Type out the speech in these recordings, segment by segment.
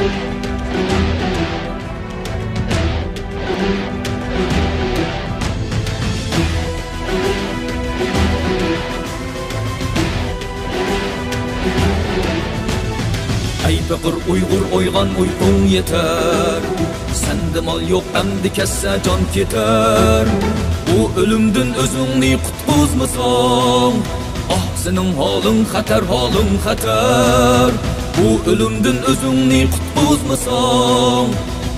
Ey bakır Uygur oygan uykun yeter. Sende mal yok emdi kesse can keter. Bu ölümdün özüngni qutquzmasan, ah senin halın xatar. Bu ölümdün özüngni qutquzmasan,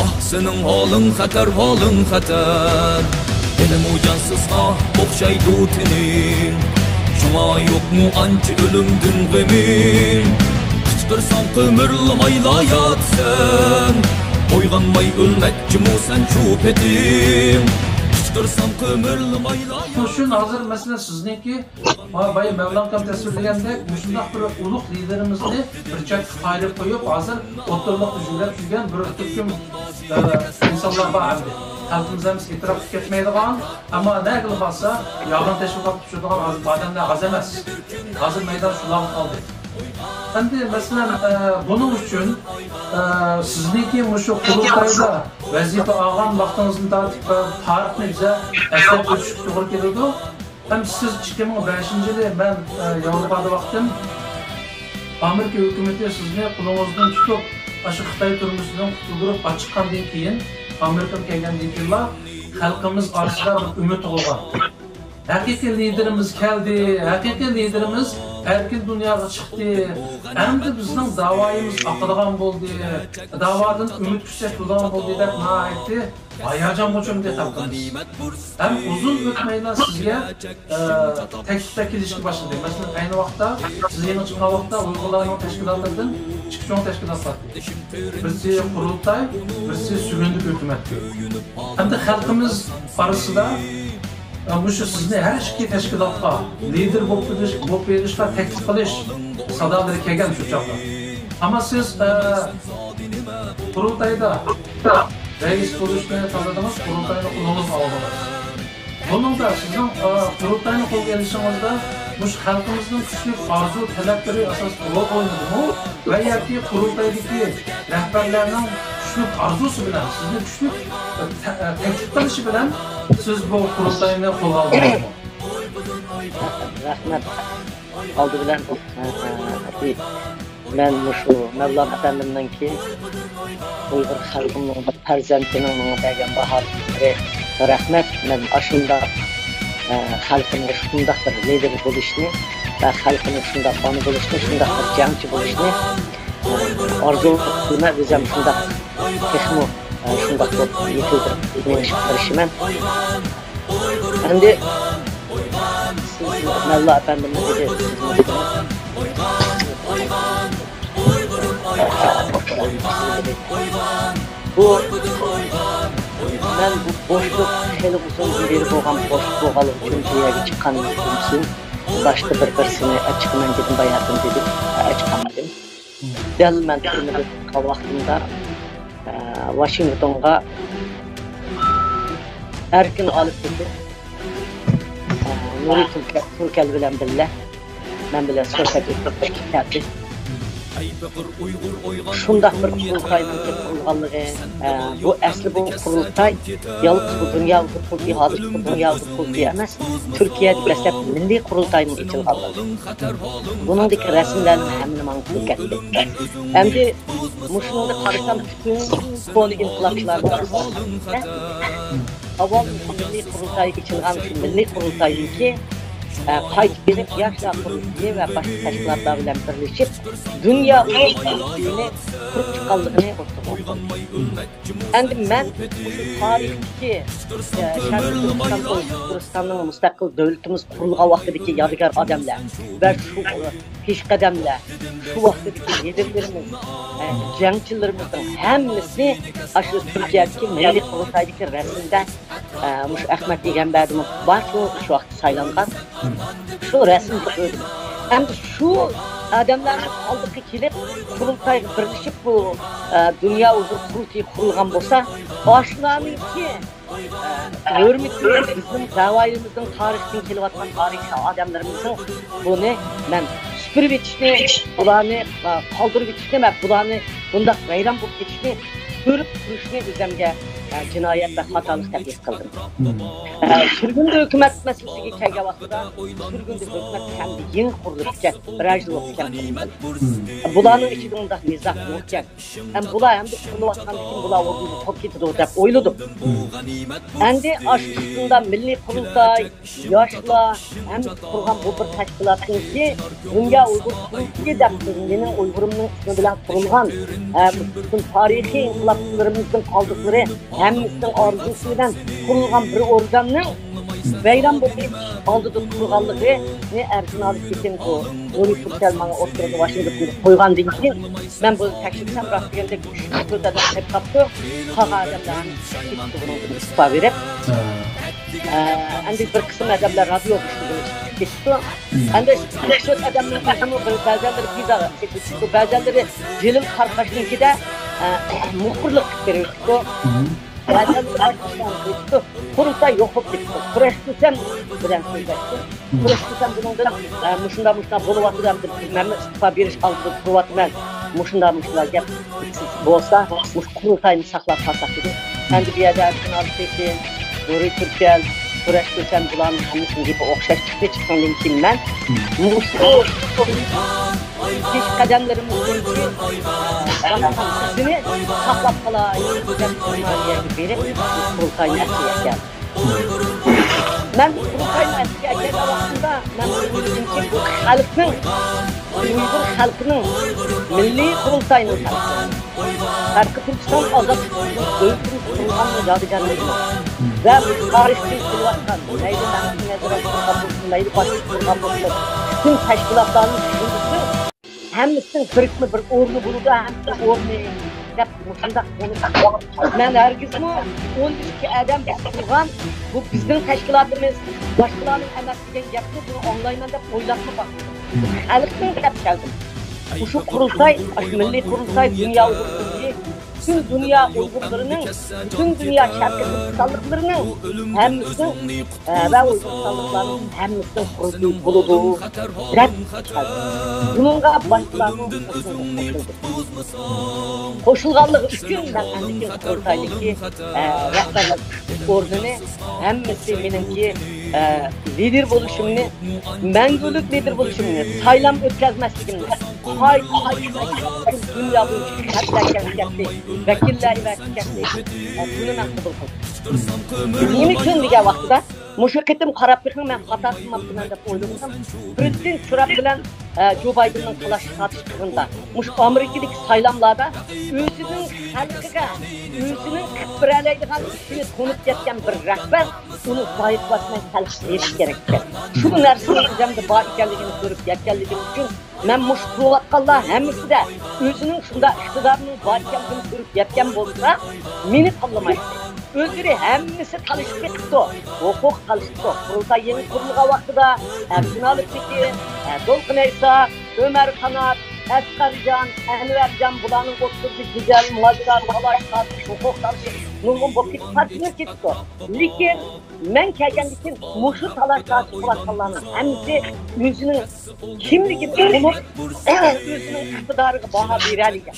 ah senin halın xatar. Benim o cansız ah o'xshaydi tening. Şuna yok mu ancha ölümdün g'emin? Qichqirsam qimirlamayla yotsan, Oyg'onmay o'lmakchimu sen shu petim. Qichqirsam qimirlamayla Şun hazır mesela sizniki Bayı Mevlam kam tasvirlagandek shundoq bir ulug' liderimizni bir chetga qayirib qo'yib, hozir o'tirmoq jumlab turgan bir turkum insonlar bor endi. Xalqimiz e'tirof ketmaydigan, ammo nega bo'lsa, yolg'on tashviqot tushadigan odamlar az emas. Hozir maydon shular qoldi. Endi masalan buning uchun sizniki mushu qurultayda vazifa olgan vaqtingizni tortib tarixni biza eslab o'tishga to'g'ri keladi. Hem siz 2005-yili ben Yevropada vaqtim Amerika hükümeti sizni qo'lingizdan tutib, aşı Xitoy turmushidan qutuldirib chiqqandan keyin Amerikaga kelgandan keyin xalqimiz orasida bir umid tug'ilgan. Haqiqiy liderimiz keldi, haqiqiy liderimiz erkin dunyoga chiqdi. Endi bizning davoyimiz aqilgan bo'ldi. Davodan umid kuchak bo'lgan bo'ldi deb aytdi. Hayacan boşumda tapdınız. Hem uzun ötmeyle sizge teklifte kilişki başladı. Mesela aynı vakta, siz yeni çıkan vakta uygulanan teşkilatlardan çıkışan teşkilatlar. Birisi kurultay, birisi sügünlük hükümet. Hem de halkımız arasında şu sizni her iki teşkilatla lider bulup verişle teklif kılış sadaları kegen şu çapta. Ama siz kurultayda reis kuruluşlarına tanıdığınız kurultayını kulağınız aldınız. Bunun da sizin kurultayını kol gelişinizde bu halkımızın güçlü arzu talepleri esas rol oynadı mı? Veya ki kurultaydaki rehberlerinin güçlü arzusu bilen, sizin güçlü teklif kılışı bilen siz bu kurultayını kol aldınız mı? Rahmet aldı bilen ben şu Mevlam Efendimden ki Uygur halkının perzentinin bergen bahar ve rahmet men aşında halkının şundaq bir lider bo'lishni ve halkının şundaq banu bo'lishni, şundaq bir jangchi bo'lishni arzu qilma bizam şundaq texmo şundaq bo'lib yetildirib qilishman. Endi Mevlam Efendimiz dedi bu ben bu boşluk hele uzun bir boğam boşluk boğalı için dünyaya çıkan için başta birisini açıkman dedim bayadım dedim açıkamadım. Ben vaktinde Washington'a erkin alıp gittim. Nuri Türkel bilen bile ben bile sohbet ettik geldi. Şundaq bir kurultaydan kurulğanlığı, bu əsli bu kurultay yalnız bu dünya kurultayı, hazır bu dünya kurultayı emas, Türkiye'de bəsləb milli kurultayın içilğanlığı. Bunundaki resimlerini həmin manqıl getdi. Əmdi, muşunda qarışan bütün konu inqilabçılarının arasında, aval milli kurultayı içilğan milli kurultayın ki, payt verip yaşla kurultayı ve başka teşkilatlar bilen birleşip dünya kurultayını kurup çıkanlığını ortaya. Endi ben bu tarihteki Kürdistan'ın müstakil devletimiz kurulğan vaxtideki yadigar adamlar ve şu pişqadamlar, şu vaxtideki liderlerimiz, jangchilarimizin hemmisini aşı Türkiye'deki milli kurultaydaki resimde Ahmet Egenberdi'nin var şu vaxt saylanğan şu resim gördüm. Hem de şu adamların aldığı kelip kurultay birleşip bu dünya uzun kurultayı kurulğan bolsa başlanır ki hürmetli bizim davayımızın tarihten kelip atkan tarih adamlarımızın bunu ben süpürüp etişni, bularni qoldirib etişni va bularni bundaq vayron bo'lib ketishni ko'rib turishni o'zimga jinoyat va xatolik deb his qildim. Sürgündü hükümet meselesiga kelgan vaqtida sürgündü hükümet ham yangi qurilibdi, bir yil o'tgan. Bularning ichida undaq nizam yo'qkan. Ham bular ham qurilayotgan keyin bular o'rnini qolib ketadi deb o'yladim. Endi aslında milliy qurultay, yoshlar ham qurgan bu bir tashkilotniki bunga Uyg'ur qurultiyi deb mening Uyg'urimning ismi bilan qurilgan bütün tarixiy inqiloblarimizning qoldiqlari hamimizning orzusi bilan qurilgan bir organning bayram bo'lib oldida turganligi ne erkin olib ketgan bu Nuri Turkelman'a o'tirib Washingtonda qo'ygandan keyin men bu tekshirsam rastganda ko'rsadan hep topdi qog'ozlarni ispa berib endi bir qism odamlar radio ketdi endi shu odamlar ba'zanlar pizza ketdi ba'zanlar jilim qarqashnikida muxbirlik beribdi Kurultay yok olup gitti. Kuruştursam bilen söyleyecektim. Kuruştursam bunun bilen muşunda bolu vatıdandır. Bilmem istifa biriş aldı kurvatı ben. Muşunda gel. Bolsa muş kurultayını saklap kalsak dedi. Kendi bir yerde erken alıp ettim. Nuri Türkel, kuruştursam bulanın hangisinin gibi okşaş çıktığından kim ben. Muşlu hiç kademlerimizin sizini saklap kalayım. Verip kurultayını açıya geldim. Ben kurultayını açıya geldiği vaxtında ben dedim ki bu halkın, Uygur halkının milli kurultayını tanıdım. Şarkı Türkistan azat öykünün kurulmanın yadigarları ve tarihçi kurulvattan, neydi Mehmet'in Nezirası'nın kapısının, neydi Başlık'ın kapısının, tüm teşkilatlarının kurulması hemimizin kırıklı bir uğurlu buludu, hemimizin uğurlu dep mushunda men hargizmi 12 adam turgan bu bizning tashkilotimiz boshqalarning emas degan gapni buni onlayman deb o'ylabmi baqdim. Xalqning deb keldim. Shu qurultay, milliy qurultay dunyo Uyg'urlari, bütün dünya Uygurlarının, bütün dünya şarkı kutsallıklarının hemimizin ve Uygursallıklarının hemimizin kurduğu bulunduğu red bununla başlarının koşulganlığı üçün ben andikin kurultaydaki rehberlik ordunu hemimizi benimki lider buluşumunu, mengülük lider buluşumunu, saylam ötkezmezlikini, hay dünya buluşumunu hatta kendisi vekilleri ve kendisi bunu ben kabul kıldım. Neyim için diye vaxtıda müşaketim qarab baxın men xata qilmabman deb o'yladim. Prezident Trump bilan Joe Bidenning talashishida mush Amerikalik saylamlarda o'zining xalqiga o'zining qibiralaydigan ishini to'nib ketgan bir rahbar uni zoyiqlatmay talish berish kerak. Shu narsani o'zimda bor ekanligini ko'rib yetganligim uchun men mush qilayotganlar hammasida o'zining shunda iqtidorining bor ekanligini ko'rib yetgan bo'lsa meni tanlamaydi. Özleri hemmisi talışıp çıktı. Hukuk talışıp kurultay yeni kurulga vaxtıda Erkin Alıp'taki Dolkun Eysa, Ömer Kanat, Eskarcan, Envercan bulanın oturdu güzel muhacirler, muhalaşlar, hukuk talışıp nurgun bu pis parçını çıktı. Lakin men kelgenlikin muşu talaşlar çıkıvatlarının hemisi yüzünün kimliğini bulup yüzünün iktidarı bana vererken.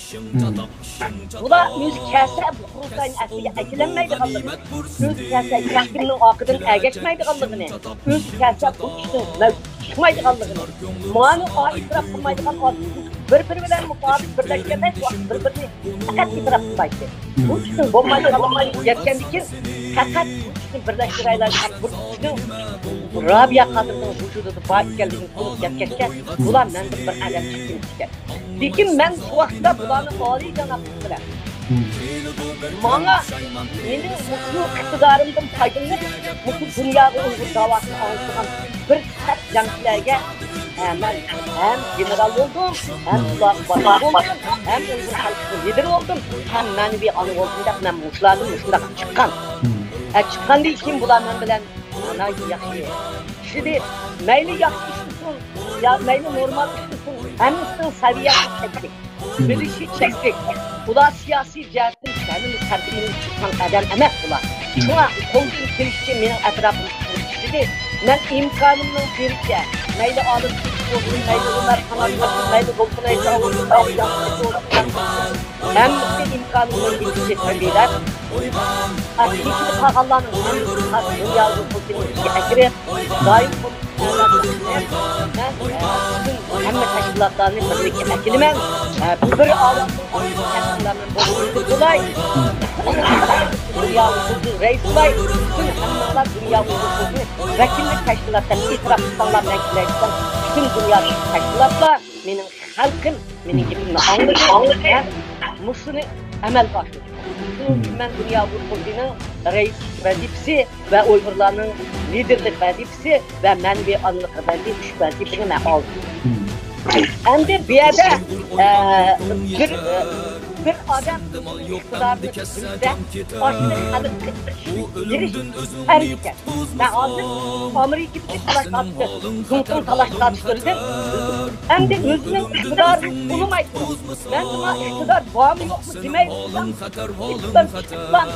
Bula yüz kese bu kurultayın asliye ekilenmeydi kaldığını, yüz kese yakınının akıdın geçmeydi kaldığını, yüz kese bu işin çıkmaydı kaldığını, muanı itiraf kılmaydı kaldığını, birbiriyle mutabık birleştirmez birbirini fakat itiraf kılmaydı. Bu işin bombaydı kaldığını yetkendikin fakat birleştireyler bu işin Rabia kadının vücudu bağış geldiğini konup yetkeşken bulan mendir bir alem çıktığını çıkar. Lakin men şu vaxtda bulanı Ali canaplık bilen bana benim mutlu iktidarımdan faydalanıp mutlu dünyada Uygur davasını anlatılan bir sert cemsilerge ben hem general oldum, hem bakan oldum, hem Uygur halkının lideri oldum, hem manevi anı oldum da ben muşladım, muşladım çıkan. Çıkan değil kim bulan men bilen ana yaxşı. Şimdi meyli yaxşı işlisin, ya meyli normal işlisin, hemimizin seviyesi çektik. Bilişi çektik. Bular siyasi cihetten kendimiz terbiyenin çıkan eden emek bular. Şuna konuşun gelişçi benim etrafımda dedi. Ben imkanımla birlikte meyli alıp olsun, mayli Ömer Kanat olsun, mayli Dolkunay Çağ olsun, mayli Yanlısı olsun. Hemmisi imkanını yetiştirdiler. Aslında kağanların dünyada kurtuluşu ekrir. Daim ben hemme teşkilatlarını birlikte ekilmem. Bir alanın teşkilatlarının bulunduğu kolay. Dünya kurtuluşu reis kolay. Bütün hemmeler dünya kurtuluşu vekillik teşkilatlarını itiraf tutanlar vekillerden bütün dünya teşkilatlar benim halkım, benim gibi anlık Musunu emel başlıyor. Ben dünya kurtuluşunun reis vazifesi ve Uygurların liderlik vazifesi ve menvi anlık vazifesini ben aldım. Hem de bir yerde bir adam iktidarlı bizde başlı halk giriş erken. Ben hazır Amerika gibi talaş tartıştırdım. Hem de özünün iktidarını bulamaydı. Ben buna iktidar var mı yok mu demeyi iktidar ben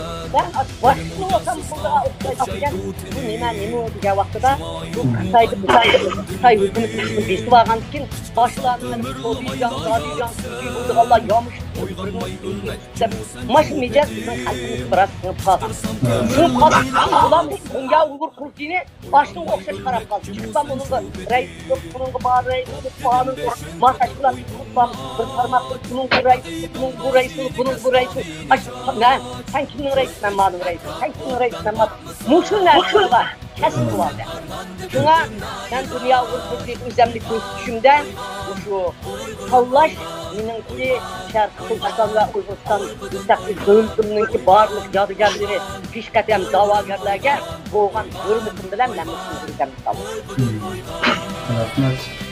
başlı olsam burada okuyacağım. Bu neme olacağı vaxtıda bu Kıtay hükümeti birisi varken başlarını koruyacağım, sağlayacağım, burada Allah yamış. Maşınmayacağız, bizim halkımız biraz sınıf kaldı. Sınıf kaldı, ulan dünya Uygur kurtini başını okşaş taraf kaldı. Çıksam onun da reis yok, bunun da bağır reis yok, bağırın yok, masaşlar tutmam, bir parmaklık, bunun bu reis yok, bunun bu reis yok, bunun bu reis yok. Ne? Sen kimin reis, ben madem reis yok, sen kimin reis, ben madem. Muşun nerede var? Kesin bu var. Şuna ben dünya Uygur kurtini özlemlik düşümden şu sallaş Minimki Şarkı Türkistan ve Uygur'dan müstakil bölümününki barlık yadigarları pişkatem davagarlarga boğan hürmetim bilen ben mutluyum. Rahmet.